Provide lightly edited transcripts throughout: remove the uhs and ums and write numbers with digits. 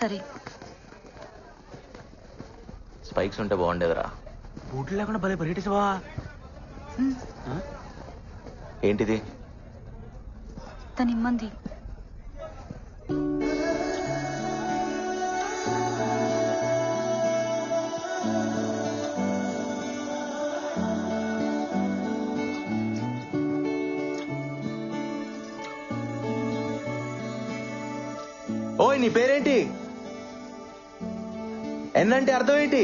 సరే. స్పైక్స్ ఉంటే బాగుండేదిరా. బూట్లు లేకుండా భలే పరిగెట్టేసావా? ఏంటిది? తన ఇమ్మంది. ఓయ్, నీ పేరేంటి? ఎన్నంటే అర్థం ఏంటి?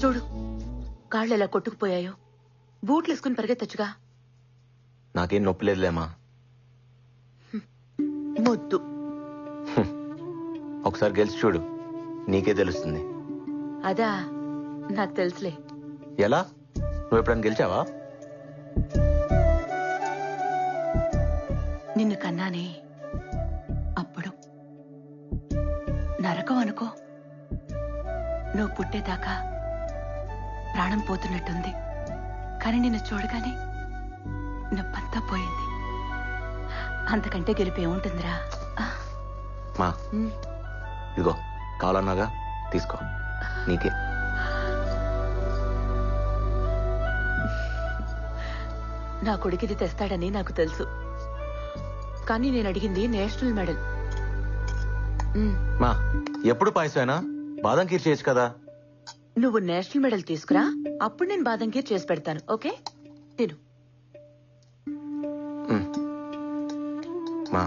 చూడు, కాళ్ళు ఎలా కొట్టుకుపోయాయో. బూట్లు వేసుకుని పరిగెత్తచ్చుగా. నాకేం నొప్పి లేదులేమా. మొద్దు. ఒకసారి గెలిచి చూడు, నీకే తెలుస్తుంది. అదా, నాకు తెలుసులే. ఎలా? నువ్వు ఎప్పుడైనా గెలిచావా? నిన్ను కన్నానే అప్పుడు. నరకం అనుకో. నువ్వు పుట్టేదాకా ప్రాణం పోతున్నట్టుంది. కానీ నిన్ను చూడగానే నొప్పంతా పోయింది. అంతకంటే గెలిపి ఏముంటుందిరా? మా ఇదిగో, కావాలన్నాగా తీసుకో, నీకే. నా కొడుకిది తెస్తాడని నాకు తెలుసు. కానీ నేను అడిగింది నేషనల్ మెడల్. మా ఎప్పుడు పాయసమేనా? బాదం ఖీర్ చేయొచ్చు కదా. నువ్వు నేషనల్ మెడల్ తీసుకురా, అప్పుడు నేను బాదం ఖీర్ చేసి పెడతాను. ఓకే, తిను. మా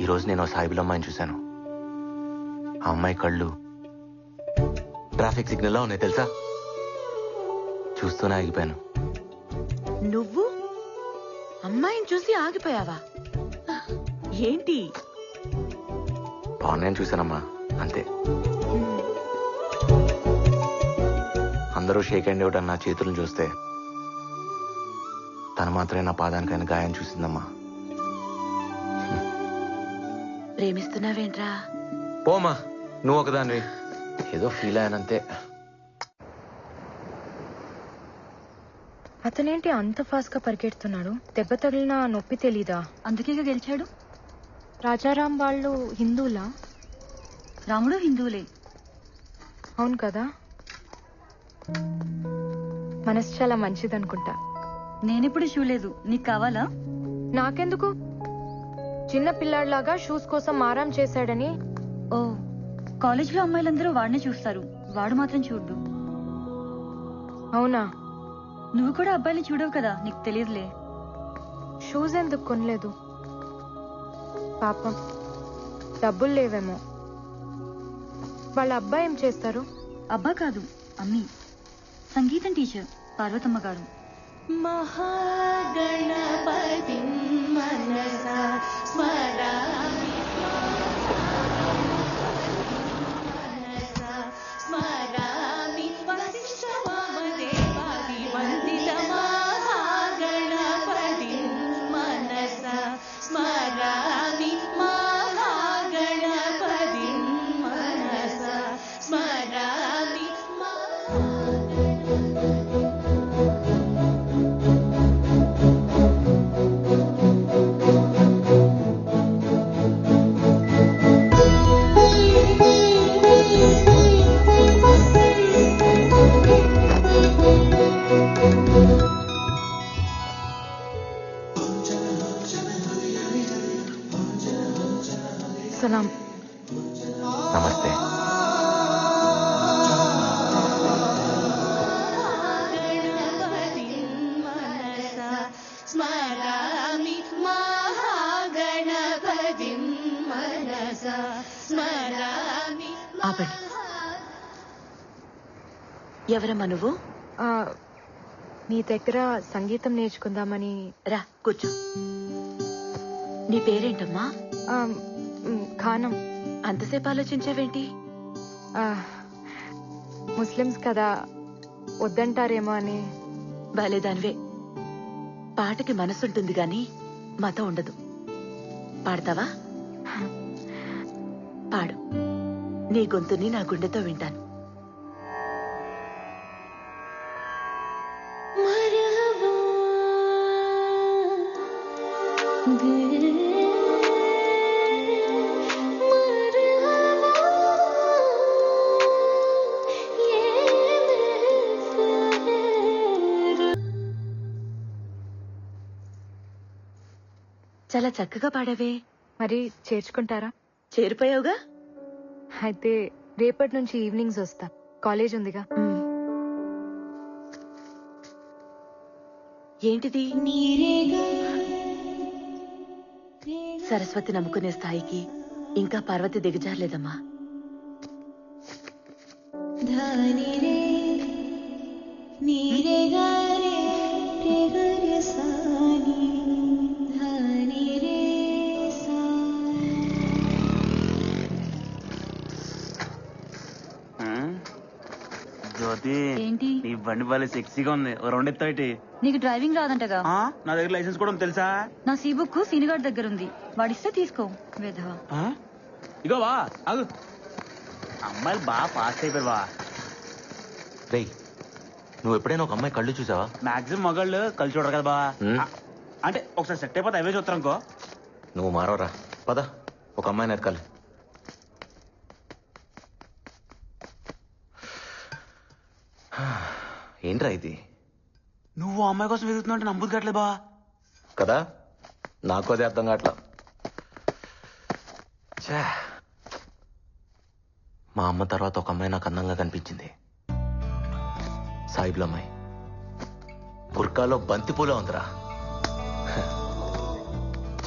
ఈరోజు నేను సాయిబుల్ అమ్మాయిని చూశాను. ఆ అమ్మాయి కళ్ళు ట్రాఫిక్ సిగ్నల్ లా ఉన్నాయి తెలుసా. చూస్తూనే ఆగిపోయాను. నువ్వు అమ్మాయిని చూసి ఆగిపోయావా? ఏంటి? బాగున్నాయని చూశానమ్మా, అంతే. అందరూ షేక్ హ్యాండ్ ఇవ్వడం నా చేతులను చూస్తే తను మాత్రమే నా పాదానికైనా గాయం చూసిందమ్మా. ప్రేమిస్తున్నావేంట్రా? పోమా, నువ్వు ఒకదాన్ని. ఏదో ఫీల్ అయ్యానంతే. అతనేంటి అంత ఫాస్ట్ గా పరిగెడుతున్నాడు? దెబ్బ తగిలిన నొప్పి తెలీదా? అందుకేగా గెలిచాడు. రాజారాం వాళ్ళు హిందువులా? రాముడు హిందువులే. అవును కదా. మనసు చాలా మంచిదనుకుంటా. నేనెప్పుడు చూడలేదు. నీకు కావాలా? నాకెందుకు? చిన్న పిల్లాడిలాగా షూస్ కోసం మారం చేశాడని. ఓ, కాలేజ్లో అమ్మాయిలందరూ వాడినే చూస్తారు, వాడు మాత్రం చూడ్డు. అవునా? నువ్వు కూడా అబ్బాయిని చూడవు కదా, నీకు తెలియదులే. షూస్ ఎందుకు కొనలేదు? పాపం, డబ్బులు లేవేమో. వాళ్ళ అబ్బాయి ఏం చేస్తారు? అబ్బా కాదు, అమ్మి. సంగీతం టీచర్, పార్వతమ్మ గారు. మహాగణపతి మనసా స్మరామి స్మరామి వశిష్ఠవామదేవాది వందిత మహాగణపతి మనసా స్మరామి మహాగణపతి మనసా స్మరామి. సలాం. నమస్తే. స్మరామి మహాగణపతి మనసా స్మరామి. ఆపండి. ఎవరమ్మా నువ్వు? నీ దగ్గర సంగీతం నేర్చుకుందామని. రా కూర్చో. నీ పేరేంటమ్మా? ఖానం. అంతసేపు ఆలోచించావేంటి? ముస్లిమ్స్ కదా, వద్దంటారేమో అని. బాలేదానివే. పాటకి మనసుంటుంది గాని మాతో ఉండదు. పాడతావా? పాడు. నీ గొంతుని నా గుండెతో వింటాను. చాలా చక్కగా పాడావే. మరి చేర్చుకుంటారా? చేరిపోయావుగా. అయితే రేపటి నుంచి ఈవినింగ్స్ వస్తా. కాలేజ్ ఉందిగా. ఏంటిది? సరస్వతి నమ్ముకునే స్థాయికి ఇంకా పార్వతి దిగజారలేదమ్మా. జ్యోతి, ఏంటి? నీ బండి భలే సెక్సీగా ఉంది. ఓ రెండు ఎత్తాయిటి. నీకు డ్రైవింగ్ రాదంటగా? నా దగ్గర లైసెన్స్ కూడా ఉంది తెలుసా? నా సీ బుక్ సీనిగాడ్ దగ్గర ఉంది. వాడిస్తే తీసుకో. వేధవా. ఇగో వా అగు. అమ్మాయిలు బాగా ఫాస్ట్ అయిపోయారు బా. రేయ్, నువ్వు ఎప్పుడైనా ఒక అమ్మాయి కళ్ళు చూసావా? మాక్సిమం మగాళ్ళు కలిసి చూడరు కదా బా. అంటే ఒకసారి సెట్ అయిపోతే అవే చూస్తారు అనుకో. నువ్వు మారవరా. పద, ఒక అమ్మాయిని ఎతకాలి. ఏంట్రా ఇది? నువ్వు ఆ అమ్మాయి కోసం వెతుకుతున్నావు అంటే నమ్ముదు కావట్లేదు బా. కదా, నాకు అదే అర్థం కావట్లా. ఛే, మా అమ్మ తర్వాత ఒక అమ్మాయి నాకు అందంగా కనిపించింది. సాయిబుల అమ్మాయి. బుర్కాలో బంతిపూల ఉందిరా.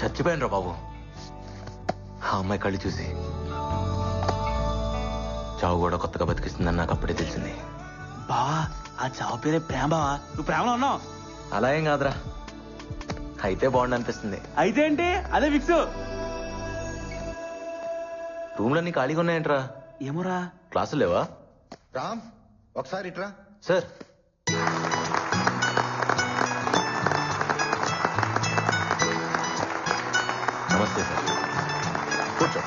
చచ్చిపోయాను బాబు ఆ అమ్మాయి కళ్ళు చూసి. చావు కూడా కొత్తగా బతికిస్తుందని నాకు అప్పుడే తెలిసింది. బావా, ఆ చావు పేరే ప్రేమ బావా. నువ్వు ప్రేమలో ఉన్నావు. అలా ఏం కాదురా, అయితే బాగుండు అనిపిస్తుంది. అయితే ఏంటి, అదే ఫిక్స్. రూమ్లన్నీ ఖాళీగా ఉన్నాయంట్రా. ఏమోరా. క్లాసులు లేవా? రామ్, ఒకసారి ఇట్రా. సార్, నమస్తే సార్. కూర్చో.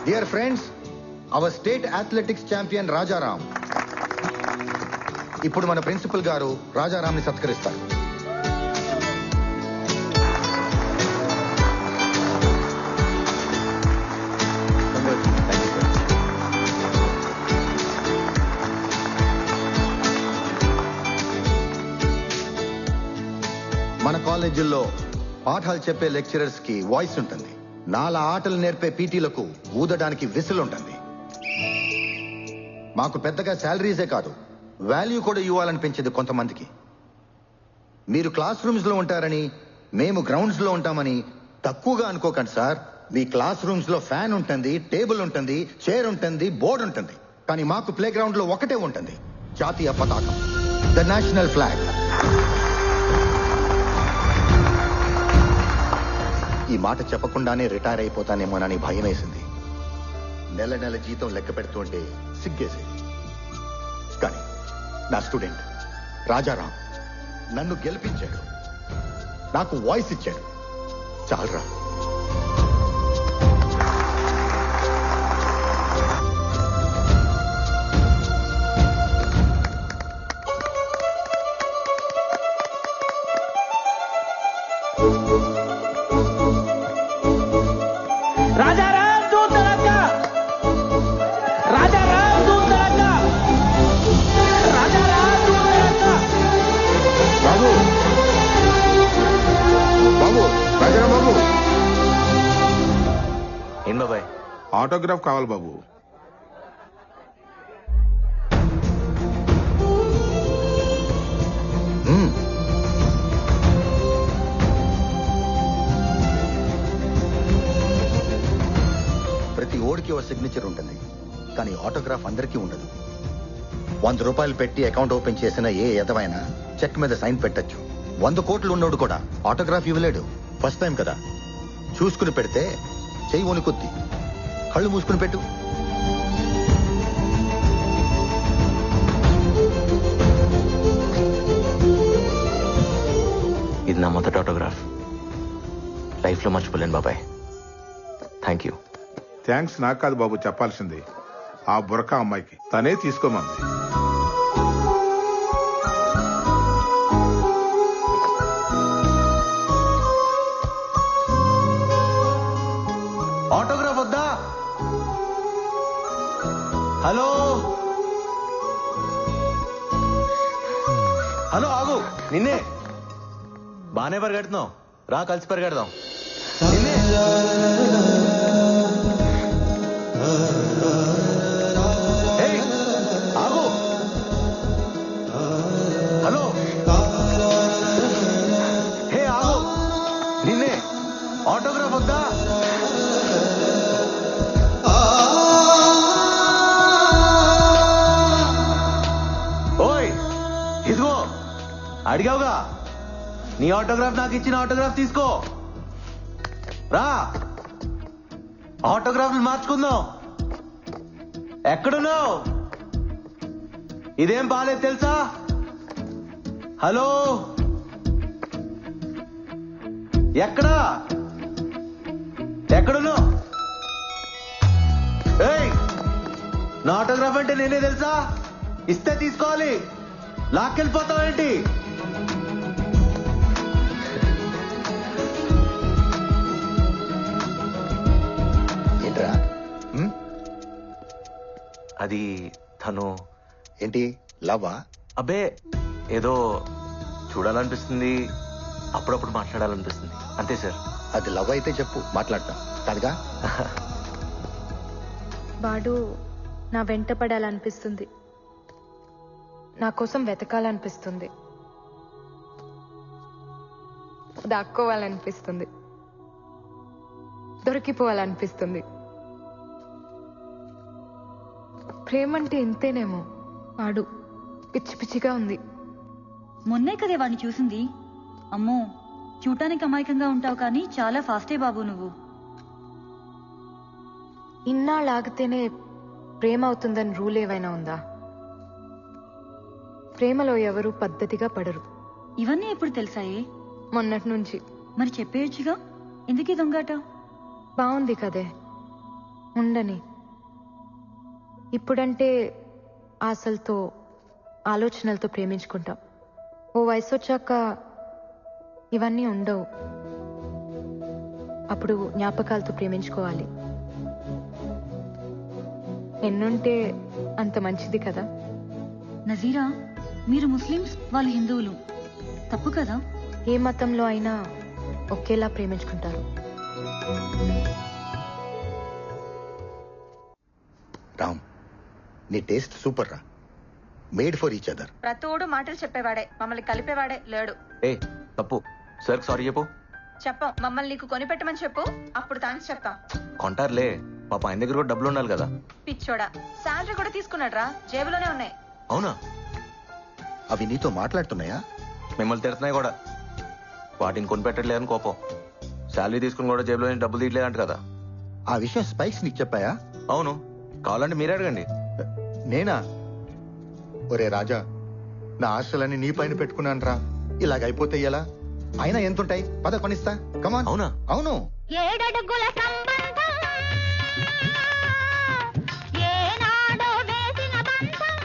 Dear friends, our state athletics champion Rajaram ఇప్పుడు మన ప్రిన్సిపల్ గారు రాజారాంని సత్కరిస్తారు. మన కాలేజీల్లో పాఠాలు చెప్పే లెక్చరర్స్ కి వాయిస్ ఉంటుంది. నాలా ఆటలు నేర్పే పీటీలకు ఊదడానికి విసిల్ ఉంటుంది. మాకు పెద్దగా శాలరీసే కాదు, వాల్యూ కూడా ఇవ్వాలనిపించేది కొంతమందికి. మీరు క్లాస్ రూమ్స్ లో ఉంటారని మేము గ్రౌండ్స్ లో ఉంటామని తక్కువగా అనుకోకండి సార్. మీ క్లాస్ రూమ్స్ లో ఫ్యాన్ ఉంటుంది, టేబుల్ ఉంటుంది, చైర్ ఉంటుంది, బోర్డు ఉంటుంది. కానీ మాకు ప్లే గ్రౌండ్ లో ఒకటే ఉంటుంది, జాతీయ పతాకం, ద నేషనల్ ఫ్లాగ్. ఈ మాట చెప్పకుండానే రిటైర్ అయిపోతానేమోనని భయం వేసింది. నెల నెల జీతం లెక్క పెడుతుంటే సిగ్గేసేది. కానీ నా స్టూడెంట్ రాజారాం నన్ను గెలిపించాడు, నాకు వాయిస్ ఇచ్చాడు. చాలరా. రాజారాం దూతలక్క, రాజారాం దూతలక్క, రాజారాం దూతలక్క. బాబు, బాబు, రాజారాం బాబు. ఏం బాబాయ్? ఆటోగ్రాఫ్ కావాలి బాబు. ప్రతి ఓడికి ఓ సిగ్నేచర్ ఉంటుంది, కానీ ఆటోగ్రాఫ్ అందరికీ ఉండదు. 100 రూపాయలు పెట్టి అకౌంట్ ఓపెన్ చేసిన ఏ ఎదవైనా చెక్ మీద సైన్ పెట్టచ్చు. 100 కోట్లు ఉన్నోడు కూడా ఆటోగ్రాఫ్ ఇవ్వలేడు. ఫస్ట్ టైం కదా, చూసుకుని పెడితే చెయ్యి వణుకుద్ది. కళ్ళు మూసుకుని పెట్టు. ఇది ఇది నా మొదటి ఆటోగ్రాఫ్. లైఫ్లో మర్చిపోలేను బాబాయ్. Thank you. థ్యాంక్స్ నాకు కాదు బాబు చెప్పాల్సింది, ఆ బురక అమ్మాయికి. తనే తీసుకోమంది. ఆటోగ్రాఫ్ వద్దా? హలో హలో, ఆగు. నిన్నే. బానే పరిగెడుతున్నావు, రా కలిసి పరిగెడదాం. నిన్నే. ఏయ్, ఆగు. హలో. హే, ఆగు. నిన్నే. ఆటోగ్రాఫ్ వద్దా? ఓయ్, ఇదిగో అడిగావుగా, నీ ఆటోగ్రాఫ్ నాకు ఇచ్చిన ఆటోగ్రాఫ్ తీసుకో. రా, ఆటోగ్రాఫ్లు మార్చుకుందాం. ఎక్కడున్నావు? ఇదేం బాలేదు తెలుసా? హలో, ఎక్కడా? ఎక్కడున్నావు? ఏయ్, నా ఆటోగ్రాఫ్ అంటే నేనే తెలుసా? ఇస్తే తీసుకోవాలి, లాక్కెళ్ళిపోతావేంటి? ఏంట్రా? అది తను. ఏంటి లవ్వా? అబ్బే, ఏదో చూడాలనిపిస్తుంది, అప్పుడప్పుడు మాట్లాడాలనిపిస్తుంది, అంతే సార్. అది లవ్ అయితే చెప్పు, మాట్లాడతా. కాదుగా? వాడు నా వెంట పడాలనిపిస్తుంది, నా కోసం వెతకాలనిపిస్తుంది, దాక్కోవాలనిపిస్తుంది, దొరికిపోవాలనిపిస్తుంది. ప్రేమంటే ఇంతేనేమో. వాడు పిచ్చి పిచ్చిగా ఉంది. మొన్నే కదే వాడిని చూసింది. అమ్మో, చూడటానికి అమాయకంగా ఉంటావు కానీ చాలా ఫాస్టే బాబు నువ్వు. ఇన్నాళ్ళు ఆగితేనే ప్రేమ అవుతుందని రూల్ ఏవైనా ఉందా? ప్రేమలో ఎవరు పద్ధతిగా పడరు. ఇవన్నీ ఎప్పుడు తెలుసాయే? మొన్నటి నుంచి. మరి చెప్పేయచ్చుగా, ఎందుకీ దొంగాట? బాగుంది కదే, ఉండని. ఇప్పుడంటే ఆశలతో ఆలోచనలతో ప్రేమించుకుంటాం. ఓ వయసు వచ్చాక ఇవన్నీ ఉండవు. అప్పుడు జ్ఞాపకాలతో ప్రేమించుకోవాలి. ఎన్నుంటే అంత మంచిది కదా. నజీరా, మీరు ముస్లిమ్స్, వాళ్ళు హిందువులు, తప్పు కదా? ఏ మతంలో అయినా ఒకేలా ప్రేమించుకుంటారు. రామ్, నీ టేస్ట్ సూపర్ రా. Made for each other. ప్రతోడు మాటలు చెప్పేవాడే, మమ్మల్ని కలిపేవాడే లేడు. ఏ తప్పు, సార్ సారీ చెప్పు. చెప్పం, మమ్మల్ని నీకు కొనిపెట్టమని చెప్పు, అప్పుడు థ్యాంక్స్ చెప్తాం. కొంటారులే, పాప ఆయన దగ్గర కూడా డబ్బులు ఉండాలి కదా. పిచ్చోడా, శాలరీ కూడా తీసుకున్నాడు రా, జేబులోనే ఉన్నాయి. అవునా? అవి నీతో మాట్లాడుతున్నాయా? మిమ్మల్ని తిడుతున్నాయి కూడా. వాటిని కొనిపెట్టట్లేదని కోపం. శాలరీ తీసుకుని కూడా జేబులో నుంచి డబ్బులు తీయట్లేదంట కదా. ఆ విషయం స్పైక్స్ నీకు చెప్పాయా? అవును, కావాలంటే మీరే అడగండి. నేనా? ఒరే రాజా, నా ఆశలన్నీ నీ పైన పెట్టుకున్నాను రా. ఇలాగైపోతే ఎలా? అయినా ఎంతుంటాయి? పద కొనిస్తా. కమాన్. అవునా? అవును. ఏడడుగుల సంబంధం, ఏనాడో వేసిన బంధం.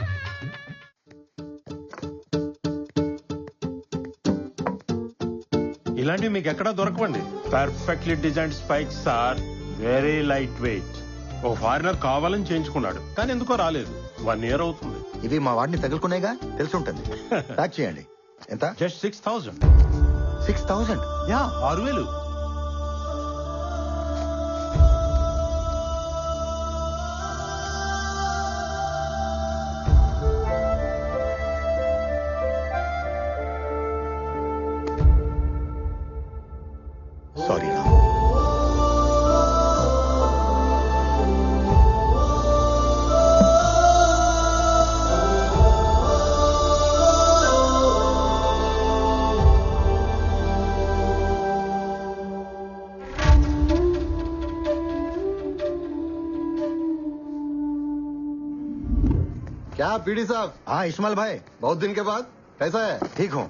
ఇలాంటివి మీకు ఎక్కడా దొరకవండి. Perfectly designed spikes sir, very light weight. ఓ ఫారినర్ కావాలని చేయించుకున్నాడు, కానీ ఎందుకో రాలేదు. 1 year అవుతుంది. ఇవి మా వాడిని తగులుకునేగా, తెలిసి ఉంటుంది. ప్యాక్ చేయండి. ఎంత? జస్ట్ 6,000. 6,000? యా, 6,000. సారీ రా. क्या पीडी साहब? हाँ इस्माइल भाई, बहुत दिन के बाद कैसा है? ठीक हूँ.